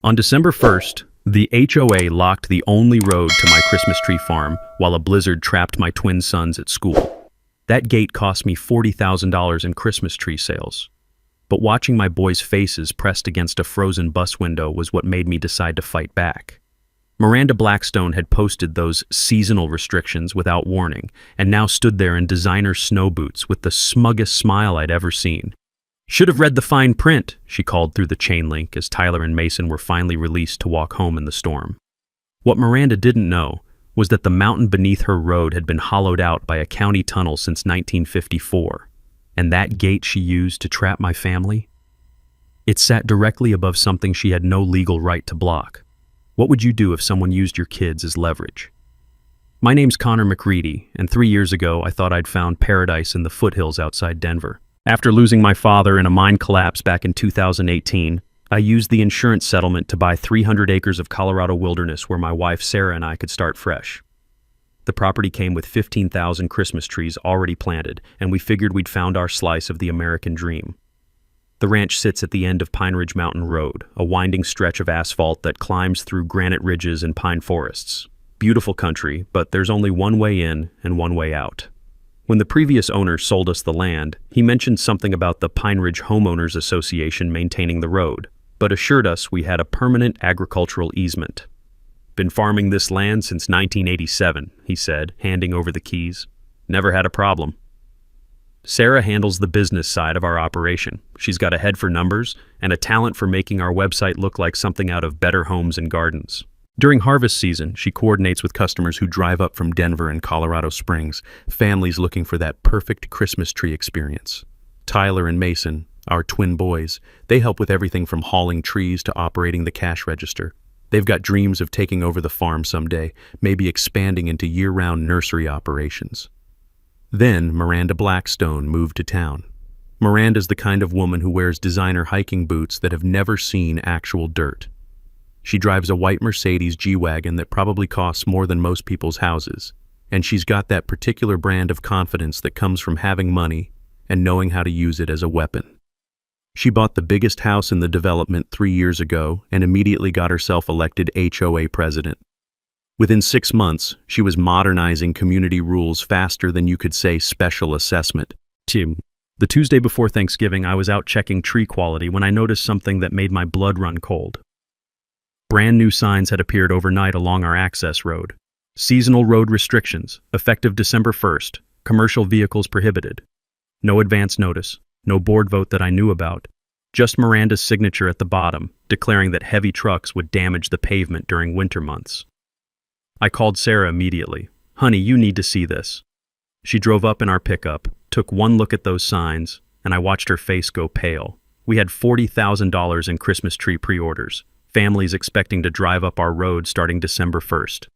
On December 1st, the HOA locked the only road to my Christmas tree farm while a blizzard trapped my twin sons at school. That gate cost me $40,000 in Christmas tree sales. But watching my boys' faces pressed against a frozen bus window was what made me decide to fight back. Miranda Blackstone had posted those seasonal restrictions without warning and now stood there in designer snow boots with the smuggest smile I'd ever seen. "Should have read the fine print," she called through the chain link as Tyler and Mason were finally released to walk home in the storm. What Miranda didn't know was that the mountain beneath her road had been hollowed out by a county tunnel since 1954, and that gate she used to trap my family? It sat directly above something she had no legal right to block. What would you do if someone used your kids as leverage? My name's Connor McReady, and 3 years ago I thought I'd found paradise in the foothills outside Denver. After losing my father in a mine collapse back in 2018, I used the insurance settlement to buy 300 acres of Colorado wilderness where my wife Sarah and I could start fresh. The property came with 15,000 Christmas trees already planted, and we figured we'd found our slice of the American dream. The ranch sits at the end of Pine Ridge Mountain Road, a winding stretch of asphalt that climbs through granite ridges and pine forests. Beautiful country, but there's only one way in and one way out. When the previous owner sold us the land, he mentioned something about the Pine Ridge Homeowners Association maintaining the road, but assured us we had a permanent agricultural easement. "Been farming this land since 1987, he said, handing over the keys. "Never had a problem." Sarah handles the business side of our operation. She's got a head for numbers and a talent for making our website look like something out of Better Homes and Gardens. During harvest season, she coordinates with customers who drive up from Denver and Colorado Springs, families looking for that perfect Christmas tree experience. Tyler and Mason, our twin boys, they help with everything from hauling trees to operating the cash register. They've got dreams of taking over the farm someday, maybe expanding into year-round nursery operations. Then Miranda Blackstone moved to town. Miranda's the kind of woman who wears designer hiking boots that have never seen actual dirt. She drives a white Mercedes G-Wagon that probably costs more than most people's houses, and she's got that particular brand of confidence that comes from having money and knowing how to use it as a weapon. She bought the biggest house in the development 3 years ago and immediately got herself elected HOA president. Within 6 months, she was modernizing community rules faster than you could say special assessment. Tim, the Tuesday before Thanksgiving, I was out checking tree quality when I noticed something that made my blood run cold. Brand new signs had appeared overnight along our access road. Seasonal road restrictions, effective December 1st, commercial vehicles prohibited. No advance notice, no board vote that I knew about, just Miranda's signature at the bottom, declaring that heavy trucks would damage the pavement during winter months. I called Sarah immediately. "Honey, you need to see this." She drove up in our pickup, took one look at those signs, and I watched her face go pale. We had $40,000 in Christmas tree pre-orders, families expecting to drive up our road starting December 1st.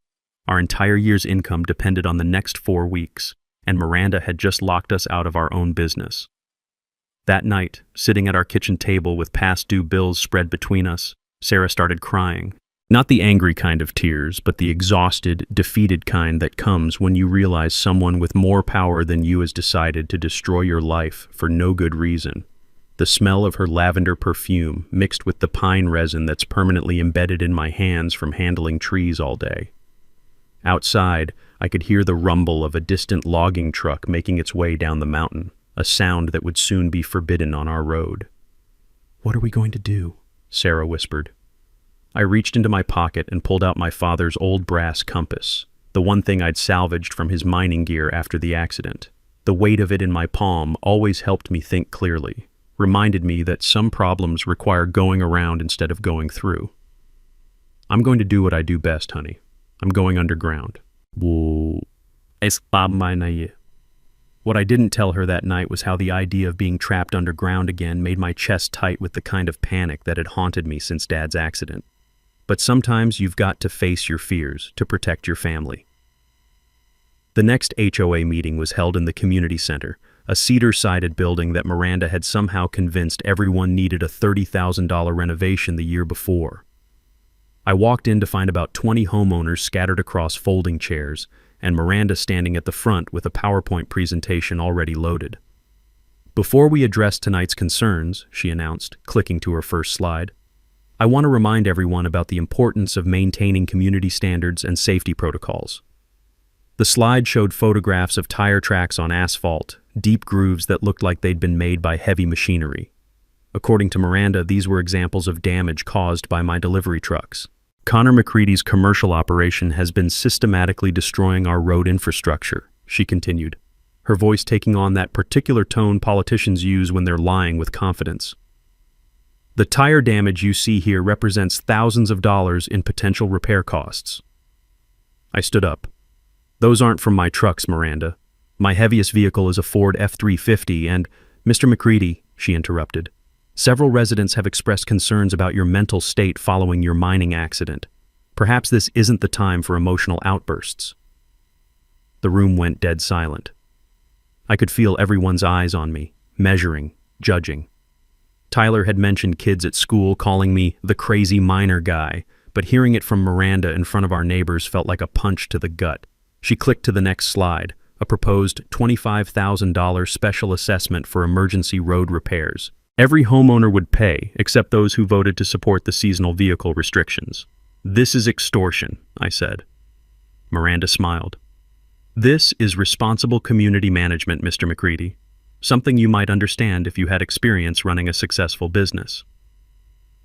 Our entire year's income depended on the next 4 weeks, and Miranda had just locked us out of our own business. That night, sitting at our kitchen table with past due bills spread between us, Sarah started crying. Not the angry kind of tears, but the exhausted, defeated kind that comes when you realize someone with more power than you has decided to destroy your life for no good reason. The smell of her lavender perfume mixed with the pine resin that's permanently embedded in my hands from handling trees all day. Outside, I could hear the rumble of a distant logging truck making its way down the mountain, a sound that would soon be forbidden on our road. "What are we going to do?" Sarah whispered. I reached into my pocket and pulled out my father's old brass compass, the one thing I'd salvaged from his mining gear after the accident. The weight of it in my palm always helped me think clearly, reminded me that some problems require going around instead of going through. "I'm going to do what I do best, honey. I'm going underground." What I didn't tell her that night was how the idea of being trapped underground again made my chest tight with the kind of panic that had haunted me since Dad's accident. But sometimes you've got to face your fears to protect your family. The next HOA meeting was held in the community center, a cedar-sided building that Miranda had somehow convinced everyone needed a $30,000 renovation the year before. I walked in to find about 20 homeowners scattered across folding chairs, and Miranda standing at the front with a PowerPoint presentation already loaded. "Before we address tonight's concerns," she announced, clicking to her first slide, I want to remind everyone about the importance of maintaining community standards and safety protocols. The slide showed photographs of tire tracks on asphalt, deep grooves that looked like they'd been made by heavy machinery. According to Miranda, these were examples of damage caused by my delivery trucks. Connor McCready's commercial operation has been systematically destroying our road infrastructure, she continued, her voice taking on that particular tone politicians use when they're lying with confidence. The tire damage you see here represents thousands of dollars in potential repair costs. I stood up. Those aren't from my trucks, Miranda. My heaviest vehicle is a Ford F-350 and, Mr. McCready, she interrupted, several residents have expressed concerns about your mental state following your mining accident. Perhaps this isn't the time for emotional outbursts. The room went dead silent. I could feel everyone's eyes on me, measuring, judging. Tyler had mentioned kids at school calling me the crazy miner guy, but hearing it from Miranda in front of our neighbors felt like a punch to the gut. She clicked to the next slide, a proposed $25,000 special assessment for emergency road repairs. Every homeowner would pay, except those who voted to support the seasonal vehicle restrictions. This is extortion, I said. Miranda smiled. This is responsible community management, Mr. McCready. Something you might understand if you had experience running a successful business.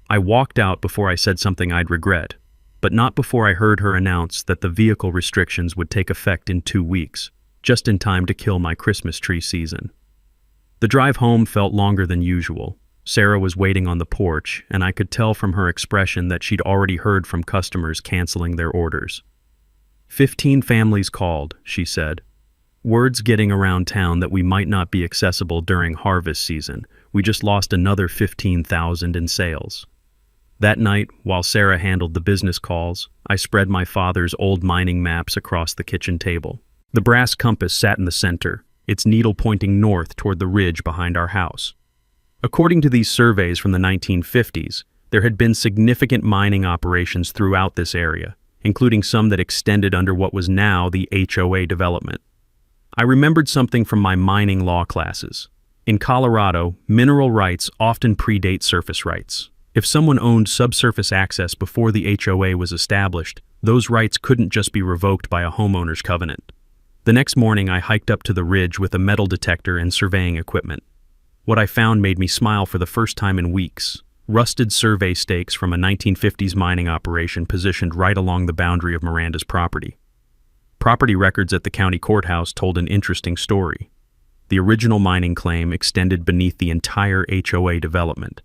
I walked out before I said something I'd regret, but not before I heard her announce that the vehicle restrictions would take effect in 2 weeks, just in time to kill my Christmas tree season. The drive home felt longer than usual. Sarah was waiting on the porch, and I could tell from her expression that she'd already heard from customers canceling their orders. 15 families called, she said. Word's getting around town that we might not be accessible during harvest season. We just lost another $15,000 in sales. That night, while Sarah handled the business calls, I spread my father's old mining maps across the kitchen table. The brass compass sat in the center, its needle pointing north toward the ridge behind our house. According to these surveys from the 1950s, there had been significant mining operations throughout this area, including some that extended under what was now the HOA development. I remembered something from my mining law classes. In Colorado, mineral rights often predate surface rights. If someone owned subsurface access before the HOA was established, those rights couldn't just be revoked by a homeowner's covenant. The next morning, I hiked up to the ridge with a metal detector and surveying equipment. What I found made me smile for the first time in weeks. Rusted survey stakes from a 1950s mining operation positioned right along the boundary of Miranda's property. Property records at the county courthouse told an interesting story. The original mining claim extended beneath the entire HOA development,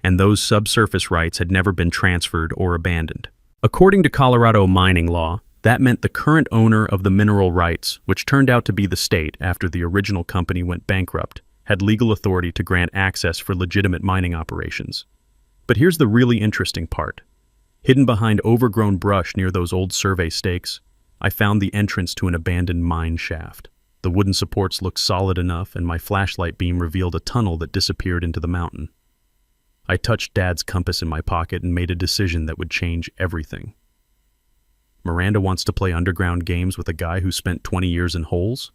and those subsurface rights had never been transferred or abandoned. According to Colorado mining law, that meant the current owner of the mineral rights, which turned out to be the state after the original company went bankrupt, had legal authority to grant access for legitimate mining operations. But here's the really interesting part. Hidden behind overgrown brush near those old survey stakes, I found the entrance to an abandoned mine shaft. The wooden supports looked solid enough, and my flashlight beam revealed a tunnel that disappeared into the mountain. I touched Dad's compass in my pocket and made a decision that would change everything. Miranda wants to play underground games with a guy who spent 20 years in holes?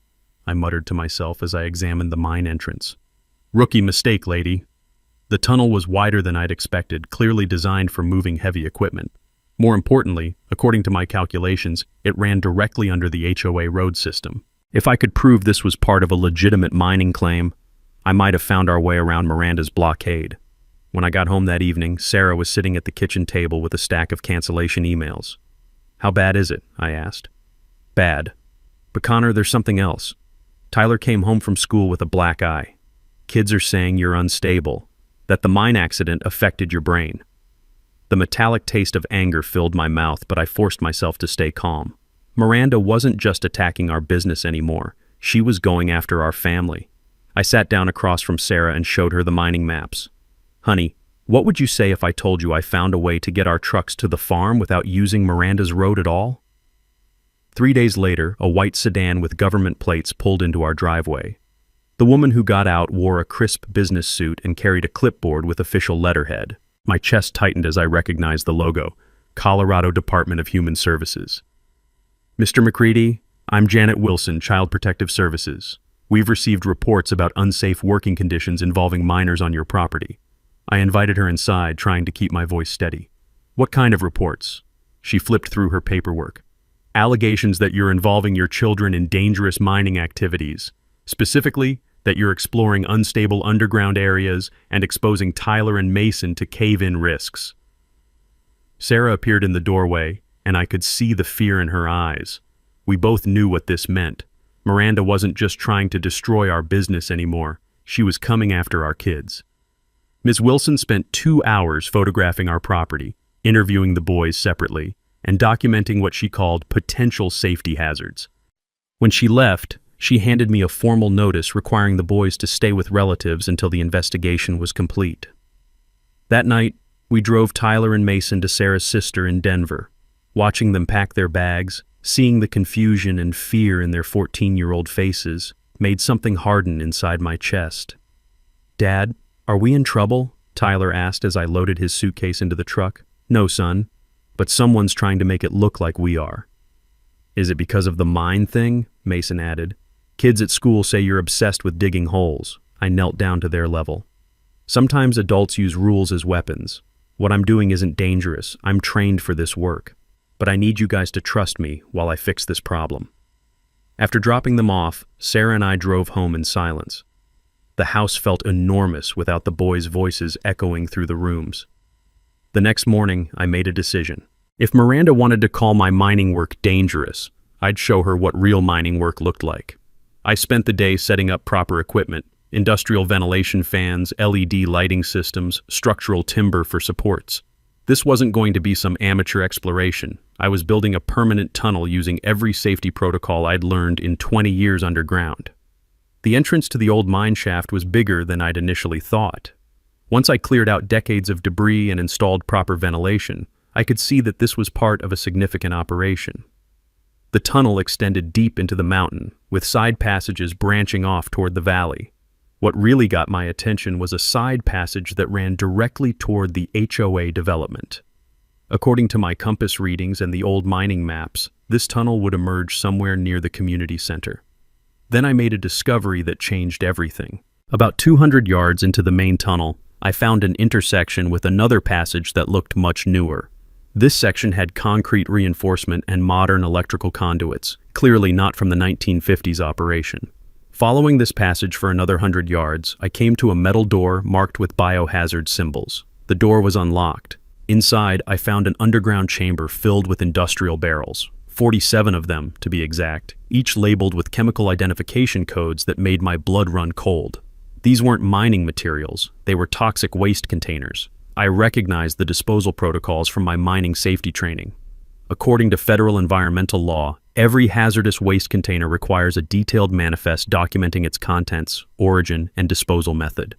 I muttered to myself as I examined the mine entrance. Rookie mistake, lady. The tunnel was wider than I'd expected, clearly designed for moving heavy equipment. More importantly, according to my calculations, it ran directly under the HOA road system. If I could prove this was part of a legitimate mining claim, I might have found our way around Miranda's blockade. When I got home that evening, Sarah was sitting at the kitchen table with a stack of cancellation emails. How bad is it? I asked. Bad. But Connor, there's something else. Tyler came home from school with a black eye. Kids are saying you're unstable, that the mine accident affected your brain. The metallic taste of anger filled my mouth, but I forced myself to stay calm. Miranda wasn't just attacking our business anymore. She was going after our family. I sat down across from Sarah and showed her the mining maps. Honey, what would you say if I told you I found a way to get our trucks to the farm without using Miranda's road at all? 3 days later, a white sedan with government plates pulled into our driveway. The woman who got out wore a crisp business suit and carried a clipboard with official letterhead. My chest tightened as I recognized the logo, Colorado Department of Human Services. Mr. McCready, I'm Janet Wilson, Child Protective Services. We've received reports about unsafe working conditions involving minors on your property. I invited her inside, trying to keep my voice steady. What kind of reports? She flipped through her paperwork. Allegations that you're involving your children in dangerous mining activities. Specifically, that you're exploring unstable underground areas and exposing Tyler and Mason to cave-in risks. Sarah appeared in the doorway, and I could see the fear in her eyes. We both knew what this meant. Miranda wasn't just trying to destroy our business anymore. She was coming after our kids. Ms. Wilson spent 2 hours photographing our property, interviewing the boys separately, and documenting what she called potential safety hazards. When she left, she handed me a formal notice requiring the boys to stay with relatives until the investigation was complete. That night, we drove Tyler and Mason to Sarah's sister in Denver. Watching them pack their bags, seeing the confusion and fear in their 14-year-old faces, made something harden inside my chest. "Dad, are we in trouble?" Tyler asked as I loaded his suitcase into the truck. "No, son, but someone's trying to make it look like we are." "Is it because of the mine thing?" Mason added. "Kids at school say you're obsessed with digging holes." I knelt down to their level. "Sometimes adults use rules as weapons. What I'm doing isn't dangerous. I'm trained for this work. But I need you guys to trust me while I fix this problem." After dropping them off, Sarah and I drove home in silence. The house felt enormous without the boys' voices echoing through the rooms. The next morning, I made a decision. If Miranda wanted to call my mining work dangerous, I'd show her what real mining work looked like. I spent the day setting up proper equipment: industrial ventilation fans, LED lighting systems, structural timber for supports. This wasn't going to be some amateur exploration. I was building a permanent tunnel using every safety protocol I'd learned in 20 years underground. The entrance to the old mine shaft was bigger than I'd initially thought. Once I cleared out decades of debris and installed proper ventilation, I could see that this was part of a significant operation. The tunnel extended deep into the mountain, with side passages branching off toward the valley. What really got my attention was a side passage that ran directly toward the HOA development. According to my compass readings and the old mining maps, this tunnel would emerge somewhere near the community center. Then I made a discovery that changed everything. About 200 yards into the main tunnel, I found an intersection with another passage that looked much newer. This section had concrete reinforcement and modern electrical conduits, clearly not from the 1950s operation. Following this passage for another 100 yards, I came to a metal door marked with biohazard symbols. The door was unlocked. Inside, I found an underground chamber filled with industrial barrels, 47 of them to be exact, each labeled with chemical identification codes that made my blood run cold. These weren't mining materials, they were toxic waste containers. I recognized the disposal protocols from my mining safety training. According to federal environmental law, every hazardous waste container requires a detailed manifest documenting its contents, origin, and disposal method.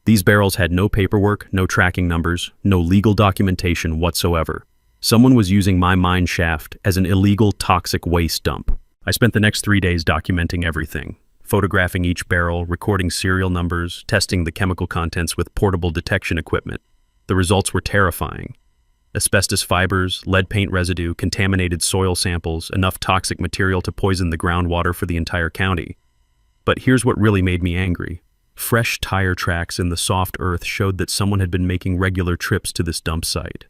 These barrels had no paperwork, no tracking numbers, no legal documentation whatsoever. Someone was using my mine shaft as an illegal toxic waste dump. I spent the next 3 days documenting everything, photographing each barrel, recording serial numbers, testing the chemical contents with portable detection equipment. The results were terrifying. Asbestos fibers, lead paint residue, contaminated soil samples, enough toxic material to poison the groundwater for the entire county. But here's what really made me angry. Fresh tire tracks in the soft earth showed that someone had been making regular trips to this dump site.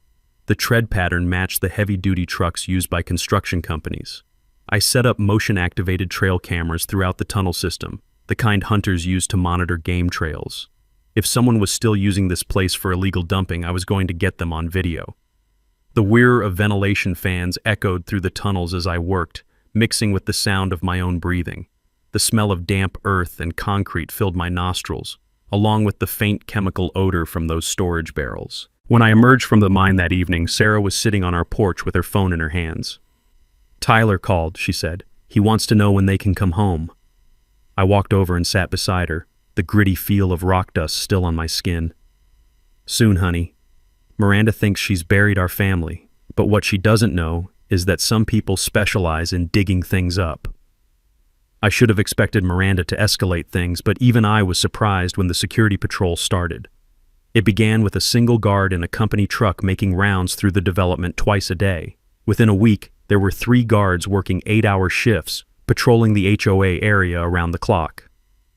The tread pattern matched the heavy-duty trucks used by construction companies. I set up motion-activated trail cameras throughout the tunnel system, the kind hunters use to monitor game trails. If someone was still using this place for illegal dumping, I was going to get them on video. The whir of ventilation fans echoed through the tunnels as I worked, mixing with the sound of my own breathing. The smell of damp earth and concrete filled my nostrils, along with the faint chemical odor from those storage barrels. When I emerged from the mine that evening, Sarah was sitting on our porch with her phone in her hands. "Tyler called," she said. "He wants to know when they can come home." I walked over and sat beside her, the gritty feel of rock dust still on my skin. "Soon, honey. Miranda thinks she's buried our family, but what she doesn't know is that some people specialize in digging things up." I should have expected Miranda to escalate things, but even I was surprised when the security patrol started. It began with a single guard in a company truck making rounds through the development twice a day. Within a week, there were 3 guards working 8-hour shifts, patrolling the HOA area around the clock.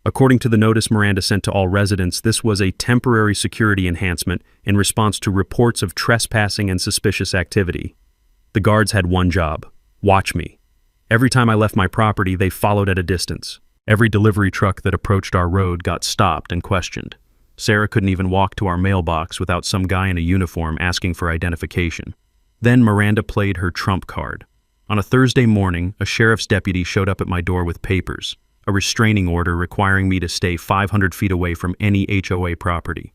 According to the notice Miranda sent to all residents, this was a temporary security enhancement in response to reports of trespassing and suspicious activity. The guards had one job: watch me. Every time I left my property, they followed at a distance. Every delivery truck that approached our road got stopped and questioned. Sarah couldn't even walk to our mailbox without some guy in a uniform asking for identification. Then Miranda played her trump card. On a Thursday morning, a sheriff's deputy showed up at my door with papers, a restraining order requiring me to stay 500 feet away from any HOA property.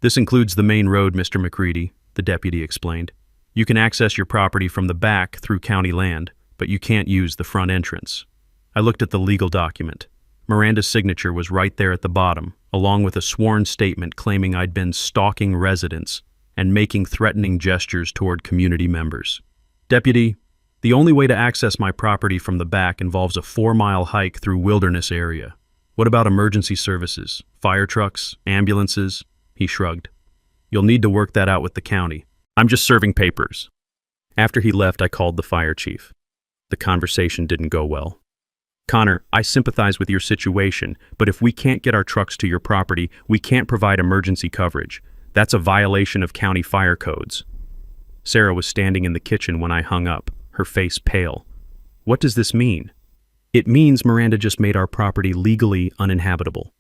"This includes the main road, Mr. McCready," the deputy explained. "You can access your property from the back through county land, but you can't use the front entrance." I looked at the legal document. Miranda's signature was right there at the bottom, along with a sworn statement claiming I'd been stalking residents and making threatening gestures toward community members. "Deputy, the only way to access my property from the back involves a 4-mile hike through wilderness area. What about emergency services, fire trucks, ambulances?" He shrugged. "You'll need to work that out with the county. I'm just serving papers." After he left, I called the fire chief. The conversation didn't go well. "Connor, I sympathize with your situation, but if we can't get our trucks to your property, we can't provide emergency coverage. That's a violation of county fire codes." Sarah was standing in the kitchen when I hung up, her face pale. "What does this mean?" "It means Miranda just made our property legally uninhabitable."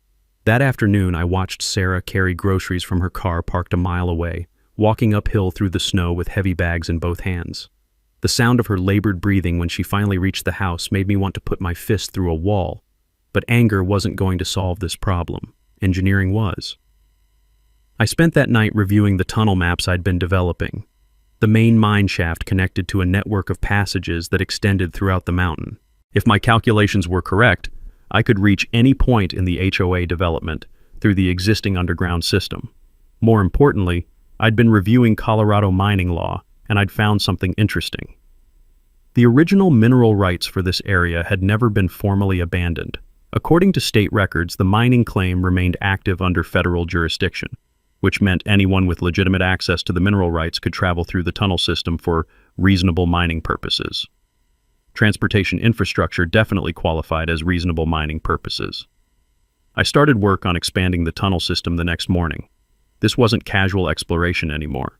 That afternoon, I watched Sarah carry groceries from her car parked a mile away, walking uphill through the snow with heavy bags in both hands. The sound of her labored breathing when she finally reached the house made me want to put my fist through a wall. But anger wasn't going to solve this problem. Engineering was. I spent that night reviewing the tunnel maps I'd been developing. The main mine shaft connected to a network of passages that extended throughout the mountain. If my calculations were correct, I could reach any point in the HOA development through the existing underground system. More importantly, I'd been reviewing Colorado mining law, and I'd found something interesting. The original mineral rights for this area had never been formally abandoned. According to state records, the mining claim remained active under federal jurisdiction, which meant anyone with legitimate access to the mineral rights could travel through the tunnel system for reasonable mining purposes. Transportation infrastructure definitely qualified as reasonable mining purposes. I started work on expanding the tunnel system the next morning. This wasn't casual exploration anymore.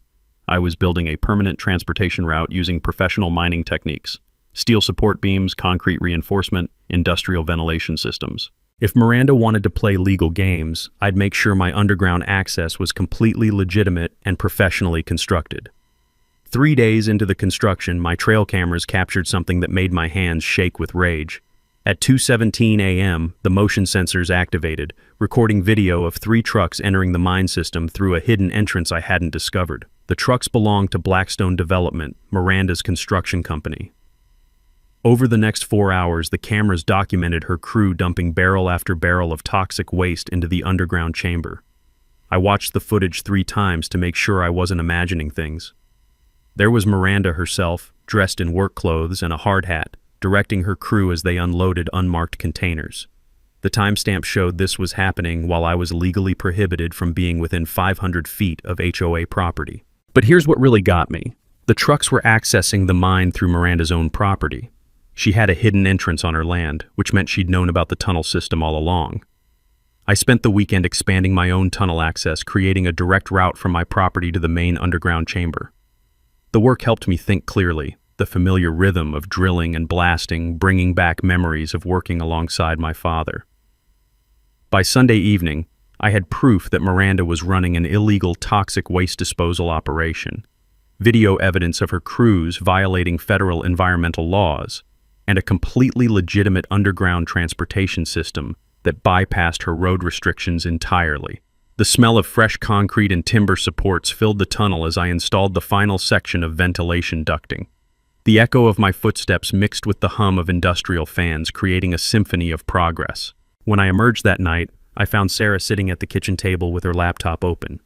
I was building a permanent transportation route using professional mining techniques: steel support beams, concrete reinforcement, industrial ventilation systems. If Miranda wanted to play legal games, I'd make sure my underground access was completely legitimate and professionally constructed. 3 days into the construction, my trail cameras captured something that made my hands shake with rage. At 2:17 a.m., the motion sensors activated, recording video of 3 trucks entering the mine system through a hidden entrance I hadn't discovered. The trucks belonged to Blackstone Development, Miranda's construction company. Over the next 4 hours, the cameras documented her crew dumping barrel after barrel of toxic waste into the underground chamber. I watched the footage 3 times to make sure I wasn't imagining things. There was Miranda herself, dressed in work clothes and a hard hat, directing her crew as they unloaded unmarked containers. The timestamp showed this was happening while I was legally prohibited from being within 500 feet of HOA property. But here's what really got me. The trucks were accessing the mine through Miranda's own property. She had a hidden entrance on her land, which meant she'd known about the tunnel system all along. I spent the weekend expanding my own tunnel access, creating a direct route from my property to the main underground chamber. The work helped me think clearly, the familiar rhythm of drilling and blasting, bringing back memories of working alongside my father. By Sunday evening, I had proof that Miranda was running an illegal toxic waste disposal operation, video evidence of her crews violating federal environmental laws, and a completely legitimate underground transportation system that bypassed her road restrictions entirely. The smell of fresh concrete and timber supports filled the tunnel as I installed the final section of ventilation ducting. The echo of my footsteps mixed with the hum of industrial fans, creating a symphony of progress. When I emerged that night, I found Sarah sitting at the kitchen table with her laptop open.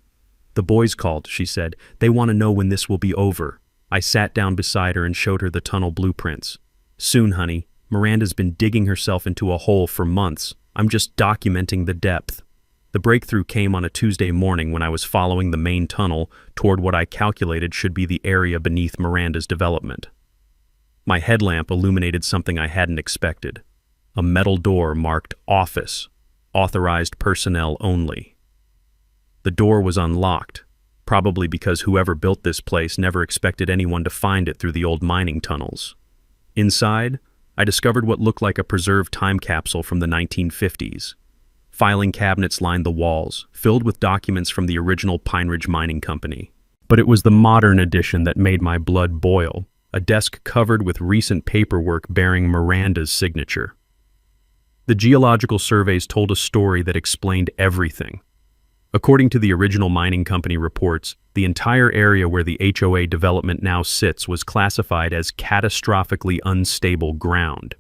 "The boys called," she said. "They want to know when this will be over." I sat down beside her and showed her the tunnel blueprints. "Soon, honey. Miranda's been digging herself into a hole for months. I'm just documenting the depth." The breakthrough came on a Tuesday morning when I was following the main tunnel toward what I calculated should be the area beneath Miranda's development. My headlamp illuminated something I hadn't expected. A metal door marked "Office," authorized personnel only. The door was unlocked, probably because whoever built this place never expected anyone to find it through the old mining tunnels. Inside, I discovered what looked like a preserved time capsule from the 1950s. Filing cabinets lined the walls, filled with documents from the original Pine Ridge Mining Company. But it was the modern edition that made my blood boil, a desk covered with recent paperwork bearing Miranda's signature. The geological surveys told a story that explained everything. According to the original mining company reports, the entire area where the HOA development now sits was classified as catastrophically unstable ground.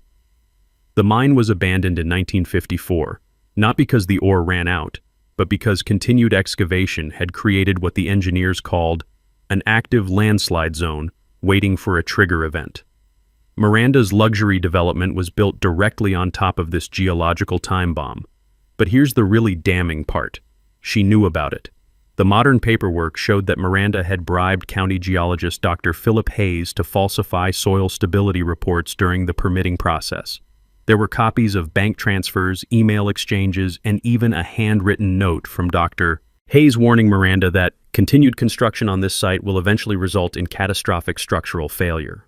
The mine was abandoned in 1954, not because the ore ran out, but because continued excavation had created what the engineers called an active landslide zone waiting for a trigger event. Miranda's luxury development was built directly on top of this geological time bomb. But here's the really damning part. She knew about it. The modern paperwork showed that Miranda had bribed county geologist Dr. Philip Hayes to falsify soil stability reports during the permitting process. There were copies of bank transfers, email exchanges, and even a handwritten note from Dr. Hayes warning Miranda that continued construction on this site will eventually result in catastrophic structural failure.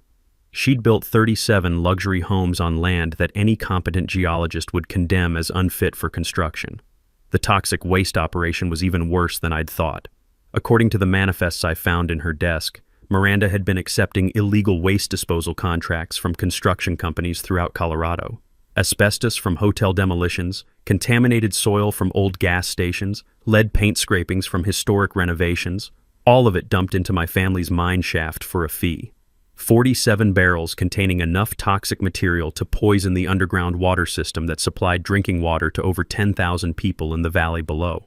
She'd built 37 luxury homes on land that any competent geologist would condemn as unfit for construction. The toxic waste operation was even worse than I'd thought. According to the manifests I found in her desk, Miranda had been accepting illegal waste disposal contracts from construction companies throughout Colorado. Asbestos from hotel demolitions, contaminated soil from old gas stations, lead paint scrapings from historic renovations, all of it dumped into my family's mine shaft for a fee. 47 barrels containing enough toxic material to poison the underground water system that supplied drinking water to over 10,000 people in the valley below.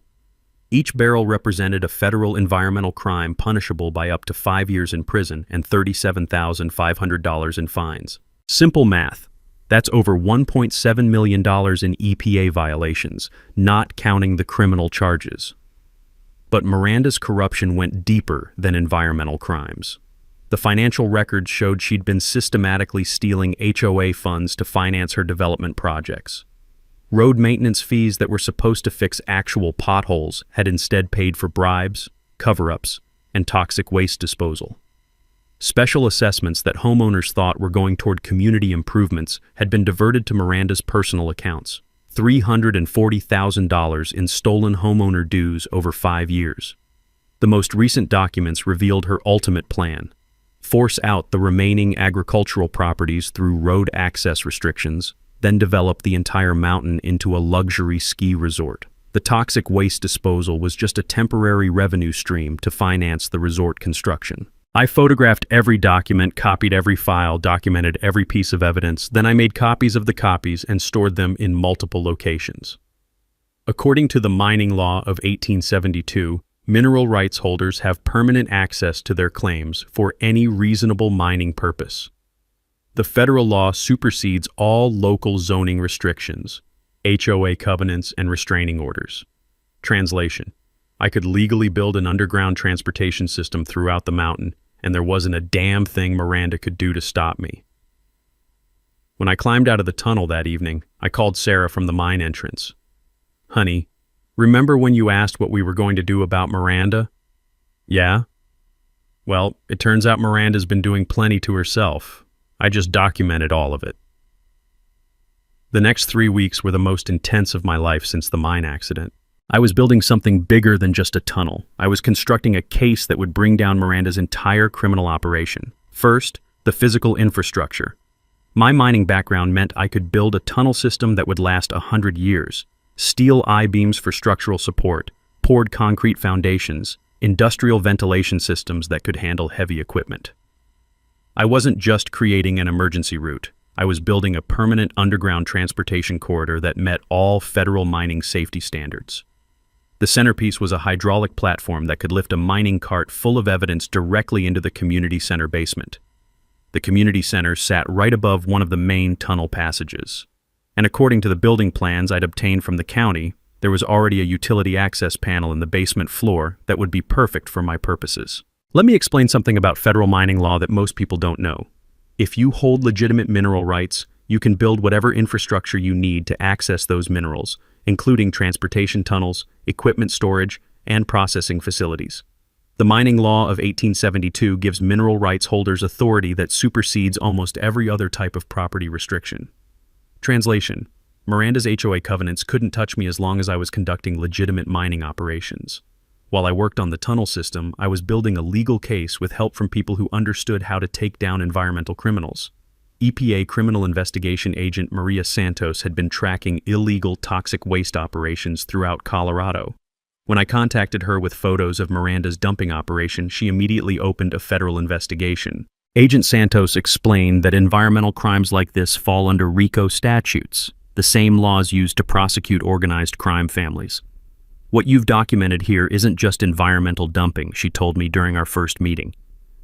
Each barrel represented a federal environmental crime punishable by up to 5 years in prison and $37,500 in fines. Simple math. That's over $1.7 million in EPA violations, not counting the criminal charges. But Miranda's corruption went deeper than environmental crimes. The financial records showed she'd been systematically stealing HOA funds to finance her development projects. Road maintenance fees that were supposed to fix actual potholes had instead paid for bribes, cover-ups, and toxic waste disposal. Special assessments that homeowners thought were going toward community improvements had been diverted to Miranda's personal accounts. $340,000 in stolen homeowner dues over 5 years. The most recent documents revealed her ultimate plan: force out the remaining agricultural properties through road access restrictions, then develop the entire mountain into a luxury ski resort. The toxic waste disposal was just a temporary revenue stream to finance the resort construction. I photographed every document, copied every file, documented every piece of evidence, then I made copies of the copies and stored them in multiple locations. According to the mining law of 1872, mineral rights holders have permanent access to their claims for any reasonable mining purpose. The federal law supersedes all local zoning restrictions, HOA covenants, and restraining orders. Translation: I could legally build an underground transportation system throughout the mountain, and there wasn't a damn thing Miranda could do to stop me. When I climbed out of the tunnel that evening, I called Sarah from the mine entrance. "Honey, remember when you asked what we were going to do about Miranda?" "Yeah." "Well, it turns out Miranda's been doing plenty to herself. I just documented all of it." The next 3 weeks were the most intense of my life since the mine accident. I was building something bigger than just a tunnel. I was constructing a case that would bring down Miranda's entire criminal operation. First, the physical infrastructure. My mining background meant I could build a tunnel system that would last 100 years. Steel I-beams for structural support, poured concrete foundations, industrial ventilation systems that could handle heavy equipment. I wasn't just creating an emergency route. I was building a permanent underground transportation corridor that met all federal mining safety standards. The centerpiece was a hydraulic platform that could lift a mining cart full of evidence directly into the community center basement. The community center sat right above one of the main tunnel passages. And according to the building plans I'd obtained from the county, there was already a utility access panel in the basement floor that would be perfect for my purposes. Let me explain something about federal mining law that most people don't know. If you hold legitimate mineral rights, you can build whatever infrastructure you need to access those minerals, including transportation tunnels, equipment storage, and processing facilities. The mining law of 1872 gives mineral rights holders authority that supersedes almost every other type of property restriction. Translation: Miranda's HOA covenants couldn't touch me as long as I was conducting legitimate mining operations. While I worked on the tunnel system, I was building a legal case with help from people who understood how to take down environmental criminals. EPA criminal investigation agent Maria Santos had been tracking illegal toxic waste operations throughout Colorado. When I contacted her with photos of Miranda's dumping operation, she immediately opened a federal investigation. Agent Santos explained that environmental crimes like this fall under RICO statutes, the same laws used to prosecute organized crime families. What you've documented here isn't just environmental dumping, she told me during our first meeting.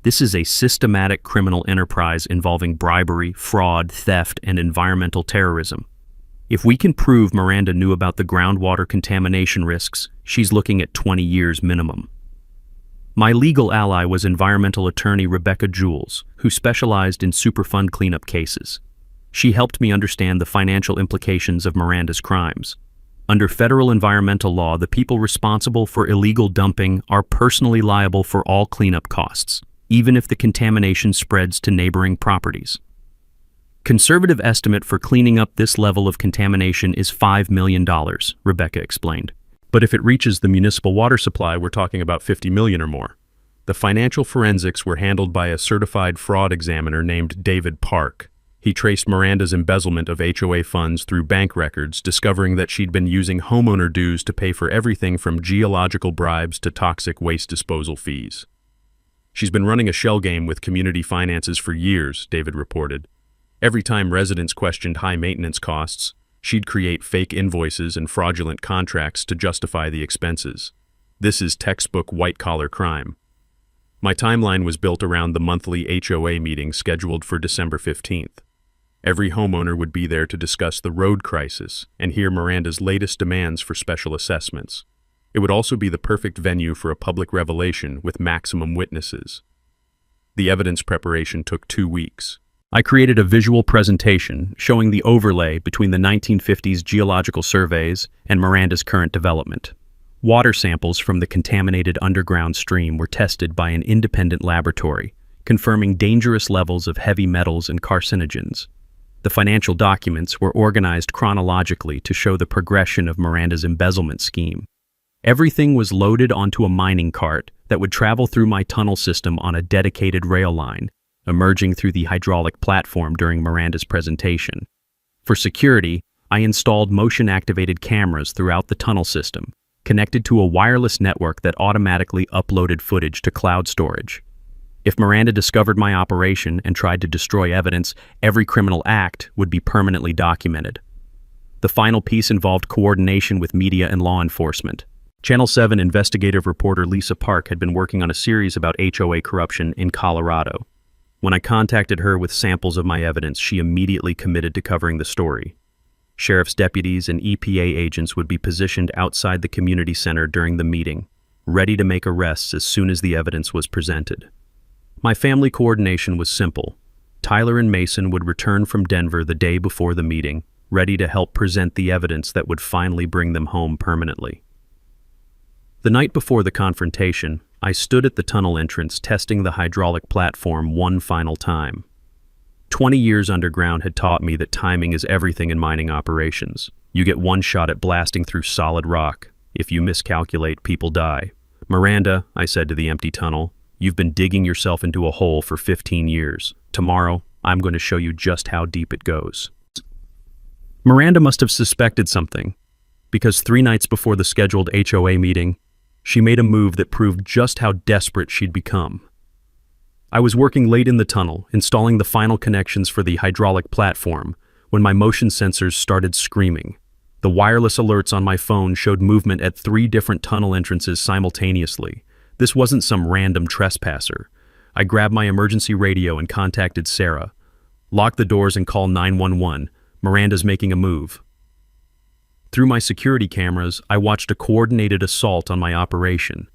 This is a systematic criminal enterprise involving bribery, fraud, theft, and environmental terrorism. If we can prove Miranda knew about the groundwater contamination risks, she's looking at 20 years minimum. My legal ally was environmental attorney Rebecca Jules, who specialized in Superfund cleanup cases. She helped me understand the financial implications of Miranda's crimes. Under federal environmental law, the people responsible for illegal dumping are personally liable for all cleanup costs, even if the contamination spreads to neighboring properties. Conservative estimate for cleaning up this level of contamination is $5 million, Rebecca explained. But if it reaches the municipal water supply, we're talking about $50 million or more. The financial forensics were handled by a certified fraud examiner named David Park. He traced Miranda's embezzlement of HOA funds through bank records, discovering that she'd been using homeowner dues to pay for everything from geological bribes to toxic waste disposal fees. She's been running a shell game with community finances for years, David reported. Every time residents questioned high maintenance costs, she'd create fake invoices and fraudulent contracts to justify the expenses. This is textbook white-collar crime. My timeline was built around the monthly HOA meeting scheduled for December 15th. Every homeowner would be there to discuss the road crisis and hear Miranda's latest demands for special assessments. It would also be the perfect venue for a public revelation with maximum witnesses. The evidence preparation took 2 weeks. I created a visual presentation showing the overlay between the 1950s geological surveys and Miranda's current development. Water samples from the contaminated underground stream were tested by an independent laboratory, confirming dangerous levels of heavy metals and carcinogens. The financial documents were organized chronologically to show the progression of Miranda's embezzlement scheme. Everything was loaded onto a mining cart that would travel through my tunnel system on a dedicated rail line, emerging through the hydraulic platform during Miranda's presentation. For security, I installed motion-activated cameras throughout the tunnel system, connected to a wireless network that automatically uploaded footage to cloud storage. If Miranda discovered my operation and tried to destroy evidence, every criminal act would be permanently documented. The final piece involved coordination with media and law enforcement. Channel 7 investigative reporter Lisa Park had been working on a series about HOA corruption in Colorado. When I contacted her with samples of my evidence, she immediately committed to covering the story. Sheriff's deputies and EPA agents would be positioned outside the community center during the meeting, ready to make arrests as soon as the evidence was presented. My family coordination was simple. Tyler and Mason would return from Denver the day before the meeting, ready to help present the evidence that would finally bring them home permanently. The night before the confrontation, I stood at the tunnel entrance testing the hydraulic platform one final time. 20 years underground had taught me that timing is everything in mining operations. You get one shot at blasting through solid rock. If you miscalculate, people die. Miranda, I said to the empty tunnel, you've been digging yourself into a hole for 15 years. Tomorrow, I'm going to show you just how deep it goes. Miranda must have suspected something, because 3 nights before the scheduled HOA meeting, she made a move that proved just how desperate she'd become. I was working late in the tunnel, installing the final connections for the hydraulic platform, when my motion sensors started screaming. The wireless alerts on my phone showed movement at 3 different tunnel entrances simultaneously. This wasn't some random trespasser. I grabbed my emergency radio and contacted Sarah. Lock the doors and call 911. Miranda's making a move. Through my security cameras, I watched a coordinated assault on my operation.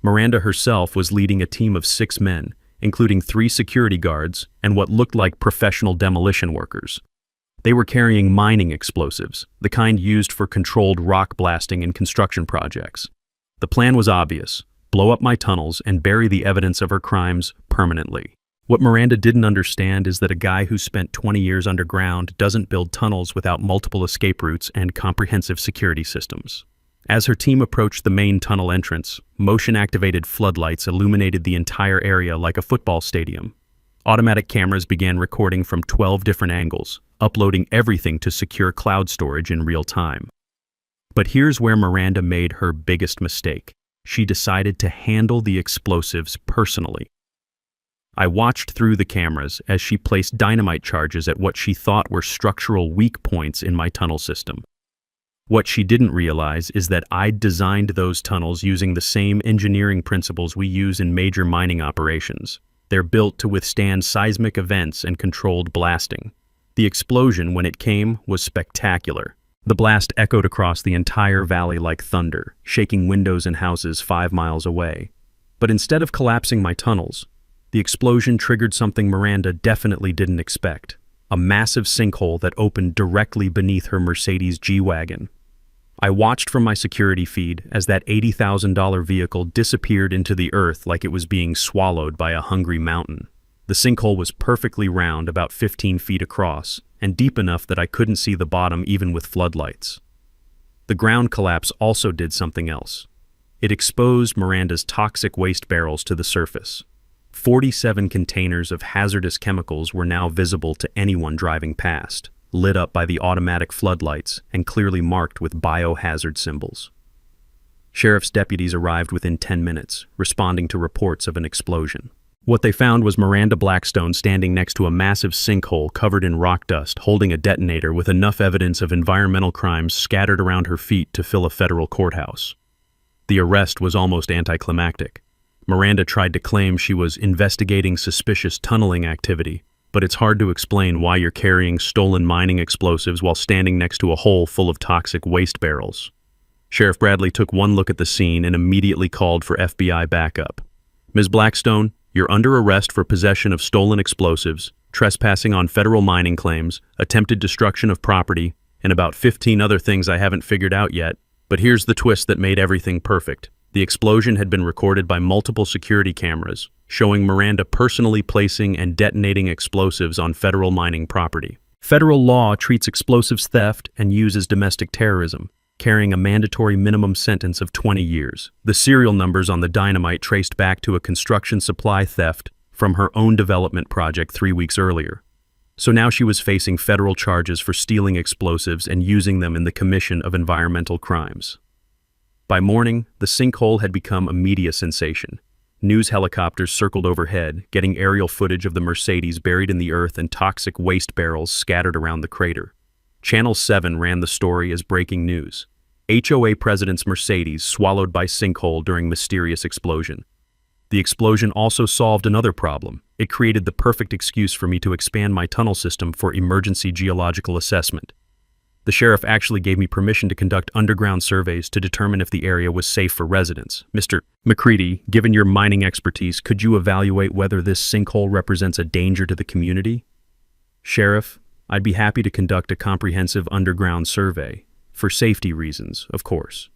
Miranda herself was leading a team of 6 men, including 3 security guards and what looked like professional demolition workers. They were carrying mining explosives, the kind used for controlled rock blasting in construction projects. The plan was obvious: blow up my tunnels and bury the evidence of her crimes permanently. What Miranda didn't understand is that a guy who spent 20 years underground doesn't build tunnels without multiple escape routes and comprehensive security systems. As her team approached the main tunnel entrance, motion-activated floodlights illuminated the entire area like a football stadium. Automatic cameras began recording from 12 different angles, uploading everything to secure cloud storage in real time. But here's where Miranda made her biggest mistake. She decided to handle the explosives personally. I watched through the cameras as she placed dynamite charges at what she thought were structural weak points in my tunnel system. What she didn't realize is that I'd designed those tunnels using the same engineering principles we use in major mining operations. They're built to withstand seismic events and controlled blasting. The explosion, when it came, was spectacular. The blast echoed across the entire valley like thunder, shaking windows and houses 5 miles away. But instead of collapsing my tunnels, the explosion triggered something Miranda definitely didn't expect: a massive sinkhole that opened directly beneath her Mercedes G-Wagon. I watched from my security feed as that $80,000 vehicle disappeared into the earth like it was being swallowed by a hungry mountain. The sinkhole was perfectly round, about 15 feet across, and deep enough that I couldn't see the bottom even with floodlights. The ground collapse also did something else. It exposed Miranda's toxic waste barrels to the surface. 47 containers of hazardous chemicals were now visible to anyone driving past, lit up by the automatic floodlights and clearly marked with biohazard symbols. Sheriff's deputies arrived within 10 minutes, responding to reports of an explosion. What they found was Miranda Blackstone standing next to a massive sinkhole covered in rock dust, holding a detonator with enough evidence of environmental crimes scattered around her feet to fill a federal courthouse. The arrest was almost anticlimactic. Miranda tried to claim she was investigating suspicious tunneling activity, but it's hard to explain why you're carrying stolen mining explosives while standing next to a hole full of toxic waste barrels. Sheriff Bradley took one look at the scene and immediately called for FBI backup. Ms. Blackstone, you're under arrest for possession of stolen explosives, trespassing on federal mining claims, attempted destruction of property, and about 15 other things I haven't figured out yet. But here's the twist that made everything perfect. The explosion had been recorded by multiple security cameras, showing Miranda personally placing and detonating explosives on federal mining property. Federal law treats explosives theft and use as domestic terrorism, carrying a mandatory minimum sentence of 20 years. The serial numbers on the dynamite traced back to a construction supply theft from her own development project 3 weeks earlier. So now she was facing federal charges for stealing explosives and using them in the commission of environmental crimes. By morning, the sinkhole had become a media sensation. News helicopters circled overhead, getting aerial footage of the Mercedes buried in the earth and toxic waste barrels scattered around the crater. Channel 7 ran the story as breaking news. HOA president's Mercedes swallowed by sinkhole during mysterious explosion. The explosion also solved another problem. It created the perfect excuse for me to expand my tunnel system for emergency geological assessment. The sheriff actually gave me permission to conduct underground surveys to determine if the area was safe for residents. Mr. McCready, given your mining expertise, could you evaluate whether this sinkhole represents a danger to the community? Sheriff, I'd be happy to conduct a comprehensive underground survey, for safety reasons, of course.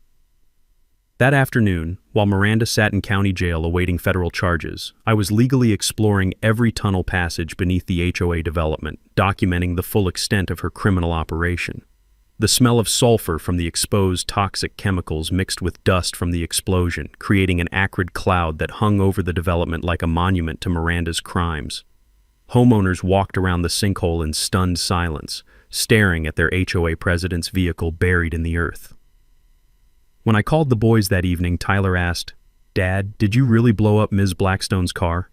That afternoon, while Miranda sat in county jail awaiting federal charges, I was legally exploring every tunnel passage beneath the HOA development, documenting the full extent of her criminal operation. The smell of sulfur from the exposed toxic chemicals mixed with dust from the explosion, creating an acrid cloud that hung over the development like a monument to Miranda's crimes. Homeowners walked around the sinkhole in stunned silence, staring at their HOA president's vehicle buried in the earth. When I called the boys that evening, Tyler asked, "Dad, did you really blow up Ms. Blackstone's car?"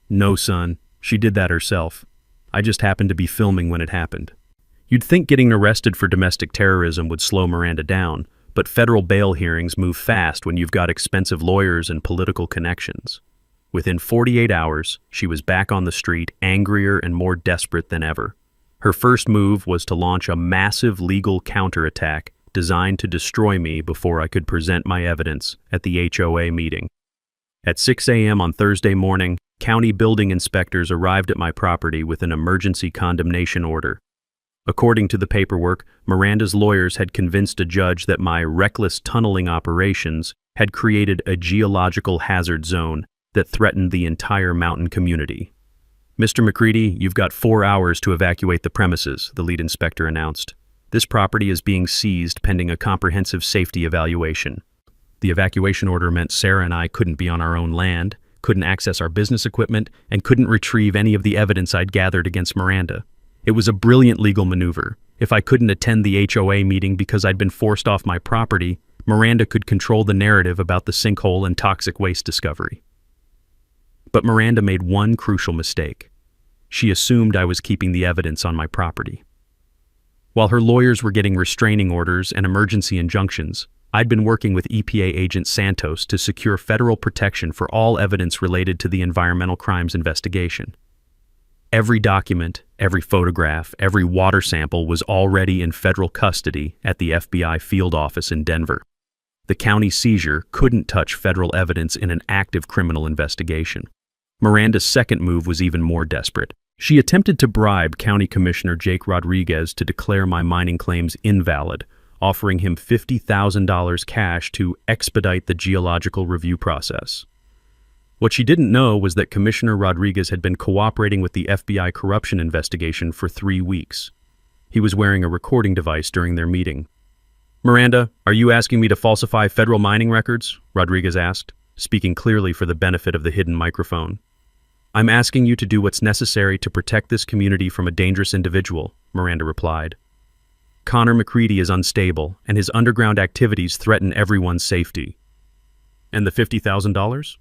"No, son. She did that herself. I just happened to be filming when it happened." You'd think getting arrested for domestic terrorism would slow Miranda down, but federal bail hearings move fast when you've got expensive lawyers and political connections. Within 48 hours, she was back on the street, angrier and more desperate than ever. Her first move was to launch a massive legal counterattack designed to destroy me before I could present my evidence at the HOA meeting. At 6 a.m. on Thursday morning, county building inspectors arrived at my property with an emergency condemnation order. According to the paperwork, Miranda's lawyers had convinced a judge that my reckless tunneling operations had created a geological hazard zone that threatened the entire mountain community. "Mr. McCready, you've got 4 hours to evacuate the premises," the lead inspector announced. "This property is being seized pending a comprehensive safety evaluation." The evacuation order meant Sarah and I couldn't be on our own land, couldn't access our business equipment, and couldn't retrieve any of the evidence I'd gathered against Miranda. It was a brilliant legal maneuver. If I couldn't attend the HOA meeting because I'd been forced off my property, Miranda could control the narrative about the sinkhole and toxic waste discovery. But Miranda made one crucial mistake. She assumed I was keeping the evidence on my property. While her lawyers were getting restraining orders and emergency injunctions, I'd been working with EPA agent Santos to secure federal protection for all evidence related to the environmental crimes investigation. Every document, every photograph, every water sample was already in federal custody at the FBI field office in Denver. The county seizure couldn't touch federal evidence in an active criminal investigation. Miranda's second move was even more desperate. She attempted to bribe County Commissioner Jake Rodriguez to declare my mining claims invalid, offering him $50,000 cash to expedite the geological review process. What she didn't know was that Commissioner Rodriguez had been cooperating with the FBI corruption investigation for 3 weeks. He was wearing a recording device during their meeting. "Miranda, are you asking me to falsify federal mining records?" Rodriguez asked, speaking clearly for the benefit of the hidden microphone. "I'm asking you to do what's necessary to protect this community from a dangerous individual," Miranda replied. "Connor McCready is unstable, and his underground activities threaten everyone's safety." "And the $50,000?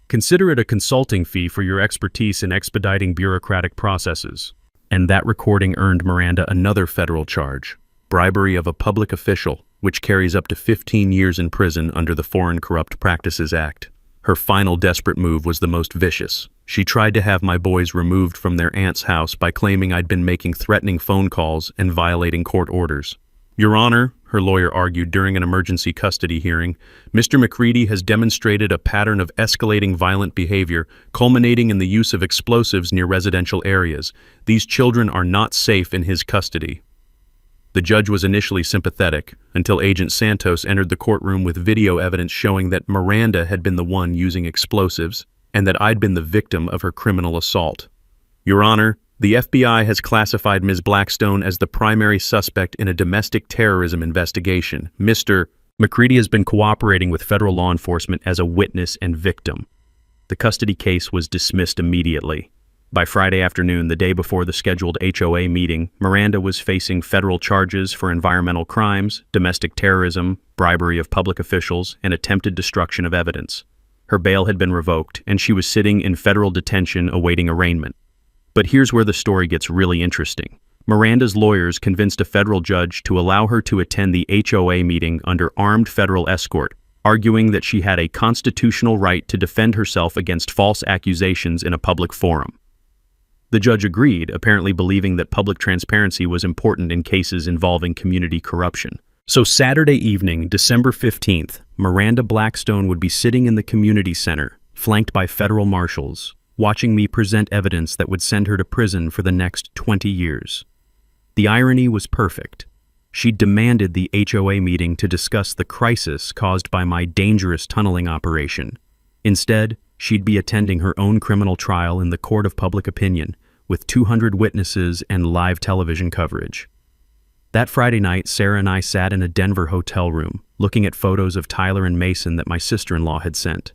Consider it a consulting fee for your expertise in expediting bureaucratic processes." And that recording earned Miranda another federal charge, bribery of a public official, which carries up to 15 years in prison under the Foreign Corrupt Practices Act. Her final desperate move was the most vicious. She tried to have my boys removed from their aunt's house by claiming I'd been making threatening phone calls and violating court orders. "Your Honor," her lawyer argued during an emergency custody hearing, "Mr. McCready has demonstrated a pattern of escalating violent behavior, culminating in the use of explosives near residential areas. These children are not safe in his custody." The judge was initially sympathetic, until Agent Santos entered the courtroom with video evidence showing that Miranda had been the one using explosives, and that I'd been the victim of her criminal assault. "Your Honor, the FBI has classified Ms. Blackstone as the primary suspect in a domestic terrorism investigation. Mr. McCready has been cooperating with federal law enforcement as a witness and victim." The custody case was dismissed immediately. By Friday afternoon, the day before the scheduled HOA meeting, Miranda was facing federal charges for environmental crimes, domestic terrorism, bribery of public officials, and attempted destruction of evidence. Her bail had been revoked, and she was sitting in federal detention awaiting arraignment. But here's where the story gets really interesting. Miranda's lawyers convinced a federal judge to allow her to attend the HOA meeting under armed federal escort, arguing that she had a constitutional right to defend herself against false accusations in a public forum. The judge agreed, apparently believing that public transparency was important in cases involving community corruption. So Saturday evening, December 15th, Miranda Blackstone would be sitting in the community center, flanked by federal marshals, watching me present evidence that would send her to prison for the next 20 years. The irony was perfect. She demanded the HOA meeting to discuss the crisis caused by my dangerous tunneling operation. Instead, she'd be attending her own criminal trial in the court of public opinion, with 200 witnesses and live television coverage. That Friday night, Sarah and I sat in a Denver hotel room, looking at photos of Tyler and Mason that my sister-in-law had sent.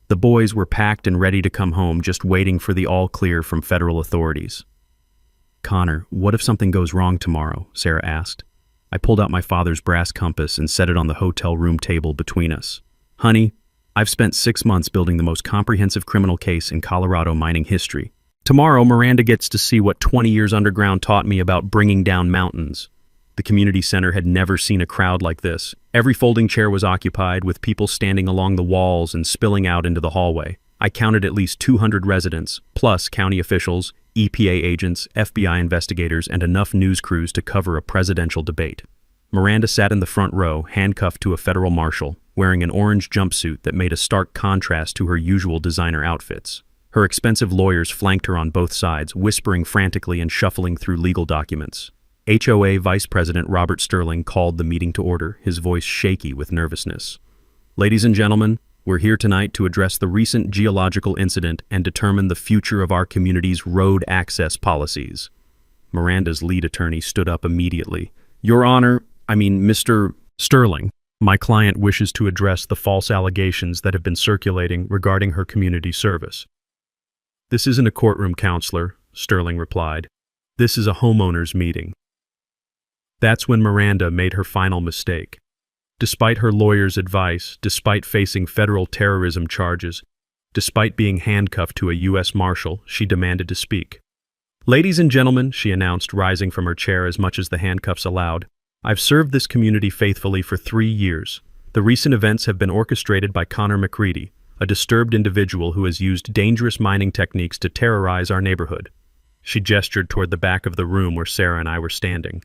The boys were packed and ready to come home, just waiting for the all-clear from federal authorities. "Connor, what if something goes wrong tomorrow?" Sarah asked. I pulled out my father's brass compass and set it on the hotel room table between us. "Honey, I've spent 6 months building the most comprehensive criminal case in Colorado mining history. Tomorrow, Miranda gets to see what 20 years underground taught me about bringing down mountains." The community center had never seen a crowd like this. Every folding chair was occupied, with people standing along the walls and spilling out into the hallway. I counted at least 200 residents, plus county officials, EPA agents, FBI investigators, and enough news crews to cover a presidential debate. Miranda sat in the front row, handcuffed to a federal marshal, wearing an orange jumpsuit that made a stark contrast to her usual designer outfits. Her expensive lawyers flanked her on both sides, whispering frantically and shuffling through legal documents. HOA Vice President Robert Sterling called the meeting to order, his voice shaky with nervousness. Ladies and gentlemen, we're here tonight to address the recent geological incident and determine the future of our community's road access policies. Miranda's lead attorney stood up immediately. Mr. Sterling, my client wishes to address the false allegations that have been circulating regarding her community service. This isn't a courtroom, counselor, Sterling replied. This is a homeowners meeting. That's when Miranda made her final mistake. Despite her lawyer's advice, despite facing federal terrorism charges, despite being handcuffed to a U.S. Marshal, she demanded to speak. Ladies and gentlemen, she announced, rising from her chair as much as the handcuffs allowed, I've served this community faithfully for 3 years. The recent events have been orchestrated by Connor McCready, a disturbed individual who has used dangerous mining techniques to terrorize our neighborhood. She gestured toward the back of the room where Sarah and I were standing.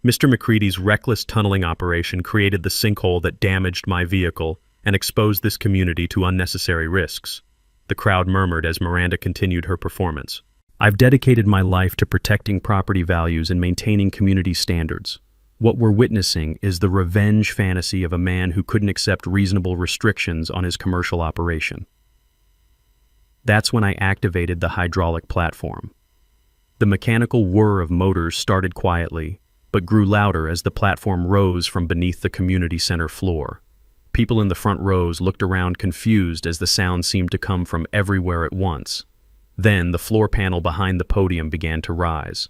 Mr. McCready's reckless tunneling operation created the sinkhole that damaged my vehicle and exposed this community to unnecessary risks. The crowd murmured as Miranda continued her performance. I've dedicated my life to protecting property values and maintaining community standards. What we're witnessing is the revenge fantasy of a man who couldn't accept reasonable restrictions on his commercial operation. That's when I activated the hydraulic platform. The mechanical whir of motors started quietly, but grew louder as the platform rose from beneath the community center floor. People in the front rows looked around confused as the sound seemed to come from everywhere at once. Then the floor panel behind the podium began to rise.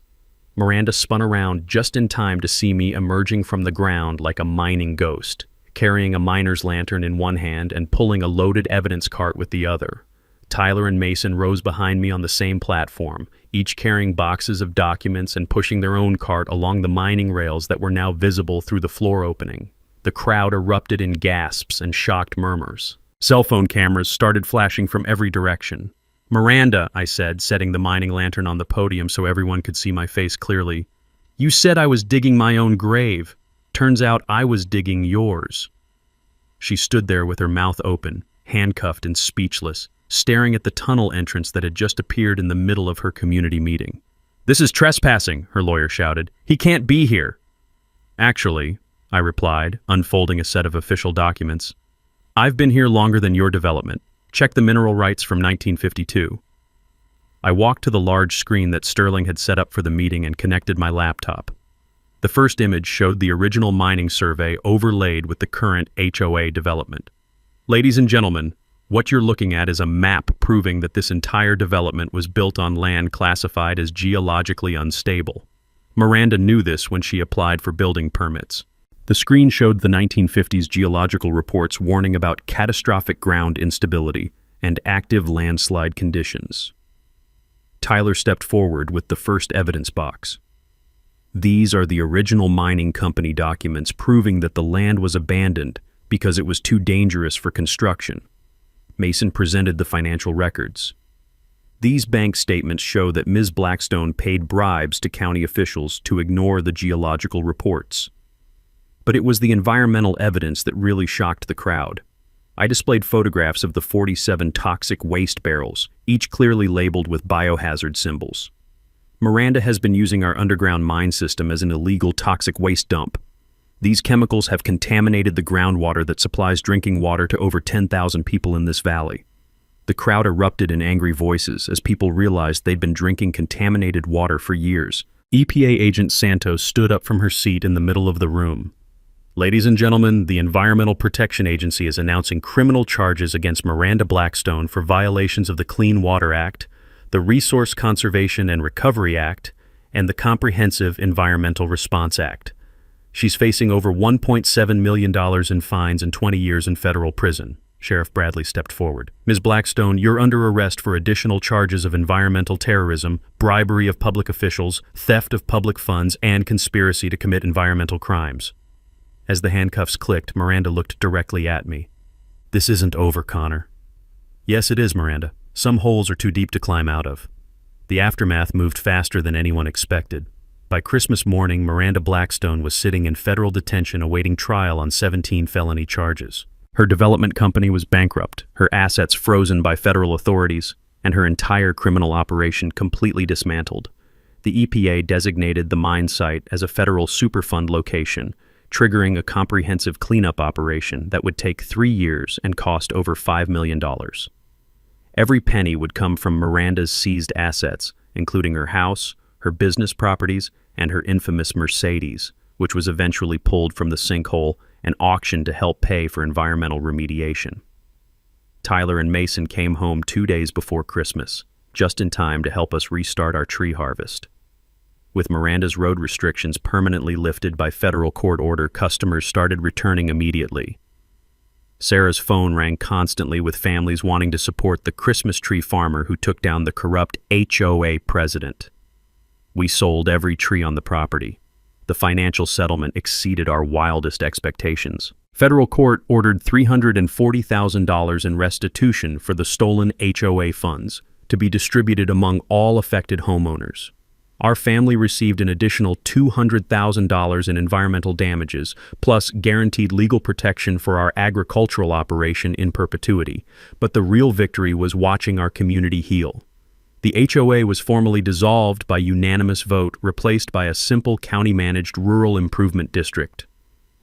Miranda spun around just in time to see me emerging from the ground like a mining ghost, carrying a miner's lantern in one hand and pulling a loaded evidence cart with the other. Tyler and Mason rose behind me on the same platform, each carrying boxes of documents and pushing their own cart along the mining rails that were now visible through the floor opening. The crowd erupted in gasps and shocked murmurs. Cell phone cameras started flashing from every direction. Miranda, I said, setting the mining lantern on the podium so everyone could see my face clearly. You said I was digging my own grave. Turns out I was digging yours. She stood there with her mouth open, handcuffed and speechless, staring at the tunnel entrance that had just appeared in the middle of her community meeting. This is trespassing, her lawyer shouted. He can't be here. Actually, I replied, unfolding a set of official documents, I've been here longer than your development. Check the mineral rights from 1952. I walked to the large screen that Sterling had set up for the meeting and connected my laptop. The first image showed the original mining survey overlaid with the current HOA development. Ladies and gentlemen, what you're looking at is a map proving that this entire development was built on land classified as geologically unstable. Miranda knew this when she applied for building permits. The screen showed the 1950s geological reports warning about catastrophic ground instability and active landslide conditions. Tyler stepped forward with the first evidence box. These are the original mining company documents proving that the land was abandoned because it was too dangerous for construction. Mason presented the financial records. These bank statements show that Ms. Blackstone paid bribes to county officials to ignore the geological reports. But it was the environmental evidence that really shocked the crowd. I displayed photographs of the 47 toxic waste barrels, each clearly labeled with biohazard symbols. Miranda has been using our underground mine system as an illegal toxic waste dump. These chemicals have contaminated the groundwater that supplies drinking water to over 10,000 people in this valley. The crowd erupted in angry voices as people realized they'd been drinking contaminated water for years. EPA agent Santos stood up from her seat in the middle of the room. Ladies and gentlemen, the Environmental Protection Agency is announcing criminal charges against Miranda Blackstone for violations of the Clean Water Act, the Resource Conservation and Recovery Act, and the Comprehensive Environmental Response Act. She's facing over $1.7 million in fines and 20 years in federal prison. Sheriff Bradley stepped forward. Ms. Blackstone, you're under arrest for additional charges of environmental terrorism, bribery of public officials, theft of public funds, and conspiracy to commit environmental crimes. As the handcuffs clicked, Miranda looked directly at me. This isn't over, Connor. Yes, it is, Miranda. Some holes are too deep to climb out of. The aftermath moved faster than anyone expected. By Christmas morning, Miranda Blackstone was sitting in federal detention awaiting trial on 17 felony charges. Her development company was bankrupt, her assets frozen by federal authorities, and her entire criminal operation completely dismantled. The EPA designated the mine site as a federal Superfund location, triggering a comprehensive cleanup operation that would take 3 years and cost over $5 million. Every penny would come from Miranda's seized assets, including her house, her business properties, and her infamous Mercedes, which was eventually pulled from the sinkhole and auctioned to help pay for environmental remediation. Tyler and Mason came home 2 days before Christmas, just in time to help us restart our tree harvest. With Miranda's road restrictions permanently lifted by federal court order, customers started returning immediately. Sarah's phone rang constantly with families wanting to support the Christmas tree farmer who took down the corrupt HOA president. We sold every tree on the property. The financial settlement exceeded our wildest expectations. Federal court ordered $340,000 in restitution for the stolen HOA funds to be distributed among all affected homeowners. Our family received an additional $200,000 in environmental damages, plus guaranteed legal protection for our agricultural operation in perpetuity. But the real victory was watching our community heal. The HOA was formally dissolved by unanimous vote, replaced by a simple county-managed rural improvement district.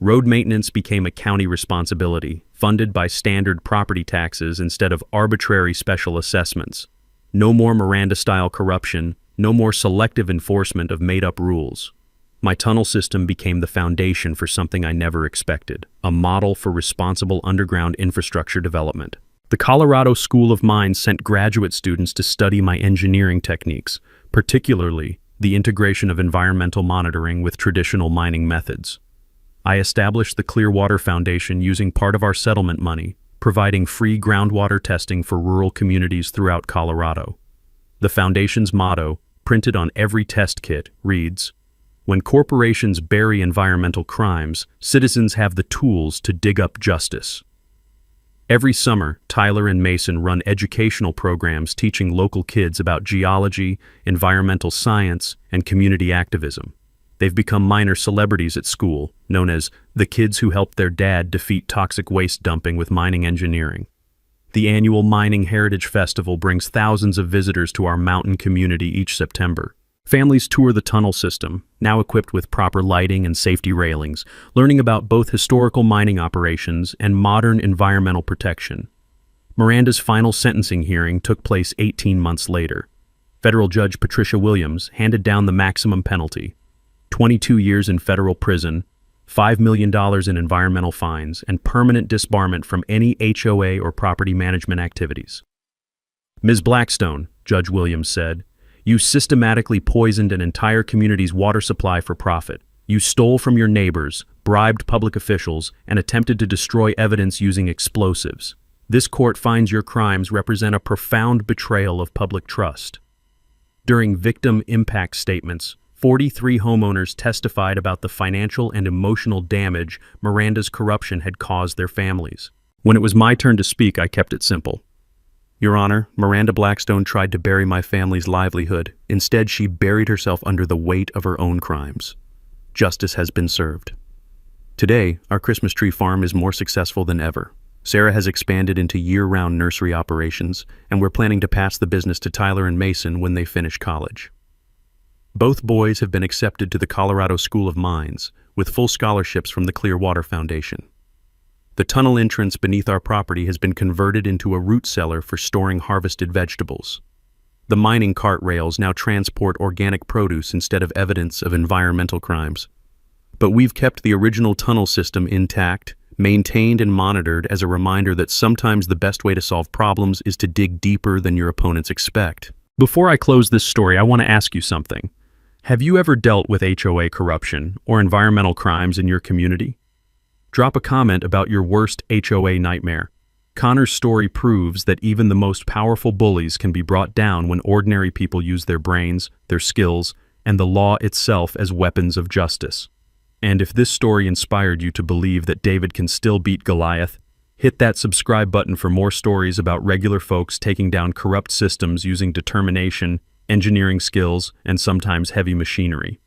Road maintenance became a county responsibility, funded by standard property taxes instead of arbitrary special assessments. No more Miranda-style corruption, no more selective enforcement of made-up rules. My tunnel system became the foundation for something I never expected, a model for responsible underground infrastructure development. The Colorado School of Mines sent graduate students to study my engineering techniques, particularly the integration of environmental monitoring with traditional mining methods. I established the Clearwater Foundation using part of our settlement money, providing free groundwater testing for rural communities throughout Colorado. The foundation's motto, printed on every test kit, reads, "When corporations bury environmental crimes, citizens have the tools to dig up justice." Every summer, Tyler and Mason run educational programs teaching local kids about geology, environmental science, and community activism. They've become minor celebrities at school, known as the kids who helped their dad defeat toxic waste dumping with mining engineering. The annual Mining Heritage Festival brings thousands of visitors to our mountain community each September. Families tour the tunnel system, now equipped with proper lighting and safety railings, learning about both historical mining operations and modern environmental protection. Miranda's final sentencing hearing took place 18 months later. Federal Judge Patricia Williams handed down the maximum penalty: 22 years in federal prison, $5 million in environmental fines, and permanent disbarment from any HOA or property management activities. "Ms. Blackstone," Judge Williams said, "you systematically poisoned an entire community's water supply for profit. You stole from your neighbors, bribed public officials, and attempted to destroy evidence using explosives. This court finds your crimes represent a profound betrayal of public trust." During victim impact statements, 43 homeowners testified about the financial and emotional damage Miranda's corruption had caused their families. When it was my turn to speak, I kept it simple. "Your Honor, Miranda Blackstone tried to bury my family's livelihood. Instead, she buried herself under the weight of her own crimes. Justice has been served." Today, our Christmas tree farm is more successful than ever. Sarah has expanded into year-round nursery operations, and we're planning to pass the business to Tyler and Mason when they finish college. Both boys have been accepted to the Colorado School of Mines, with full scholarships from the Clearwater Foundation. The tunnel entrance beneath our property has been converted into a root cellar for storing harvested vegetables. The mining cart rails now transport organic produce instead of evidence of environmental crimes. But we've kept the original tunnel system intact, maintained and monitored as a reminder that sometimes the best way to solve problems is to dig deeper than your opponents expect. Before I close this story, I want to ask you something. Have you ever dealt with HOA corruption or environmental crimes in your community? Drop a comment about your worst HOA nightmare. Connor's story proves that even the most powerful bullies can be brought down when ordinary people use their brains, their skills, and the law itself as weapons of justice. And if this story inspired you to believe that David can still beat Goliath, hit that subscribe button for more stories about regular folks taking down corrupt systems using determination, engineering skills, and sometimes heavy machinery.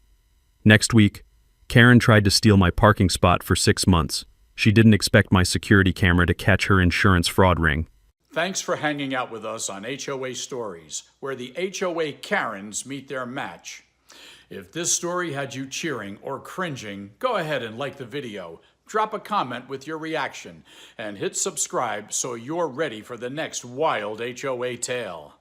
Next week, Karen tried to steal my parking spot for 6 months. She didn't expect my security camera to catch her insurance fraud ring. Thanks for hanging out with us on HOA Stories, where the HOA Karens meet their match. If this story had you cheering or cringing, go ahead and like the video, drop a comment with your reaction, and hit subscribe so you're ready for the next wild HOA tale.